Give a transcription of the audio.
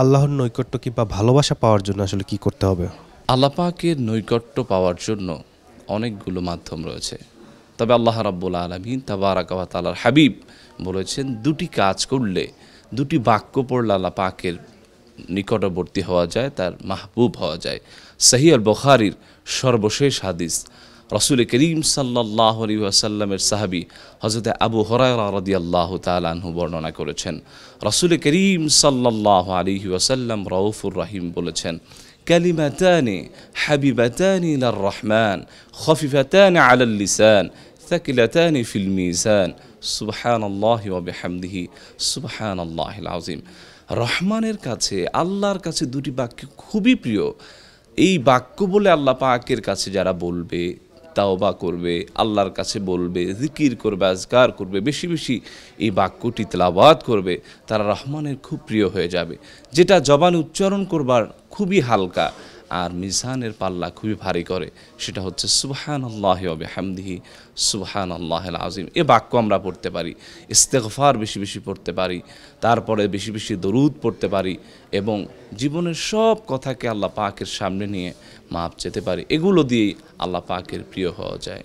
আল্লাহর নৈকট্য কিংবা ভালোবাসা পাওয়ার জন্য আসলে কি করতে হবে? আল্লাহ পাকের নৈকট্য পাওয়ার জন্য অনেকগুলো মাধ্যম রয়েছে, তবে আল্লাহ রাব্বুল আলামিন তাবারাকা ওয়া তাআলার হাবিব বলেছেন দুটি কাজ করলে, দুটি বাক্য পড়লে আল্লাহ পাকের নিকটবর্তী হওয়া যায়, তার মাহবুব হওয়া যায়। সহিহ আল বুখারীর সর্বশেষ হাদিস, রাসূল করিম সাল্লাল্লাহু আলাইহি ওয়াসাল্লামের সাহাবী হযরত আবু হুরায়রা রাদিয়াল্লাহু তাআলা আনহু বর্ণনা করেছেন, রাসূল করিম সাল্লাল্লাহু আলাইহি ওয়াসাল্লাম রাউফুর রহিম বলেছেন, কালিমাতানি হাবিবাতানি ইলার রহমান খফিফাতানি আলাল লিসান সাকিলাতানি ফিল মিজান সুবহানাল্লাহি ওয়া বিহামদিহি সুবহানাল্লাহিল আযীম। রহমানের কাছে, আল্লাহর কাছে দুটি বাক্য খুবই প্রিয়। এই বাক্য বলে আল্লাহ পাকের কাছে যারা বলবে, তাওবা করবে, আল্লাহর কাছে বলবে, জিকির করবে, আজকার করবে, বেশি বেশি এই বাক্যটি তেলাওয়াত করবে, তারা রহমানের খুব প্রিয় হয়ে যাবে। যেটা জবান উচ্চারণ করবার খুবই হালকা আর মিজানের পাল্লা খুবই ভারী করে, সেটা হচ্ছে সুবহানাল্লাহি ওয়া বিহামদিহি সুবহানাল্লাহিল আযীম। এ বাক্য আমরা পড়তে পারি, ইস্তেগফার বেশি বেশি পড়তে পারি, তারপরে বেশি বেশি দরুদ পড়তে পারি এবং জীবনের সব কথাকে আল্লাহ পাকের সামনে নিয়ে মাপ চেতে পারি। এগুলো দিয়েই আল্লাহ পাকের প্রিয় হওয়া যায়।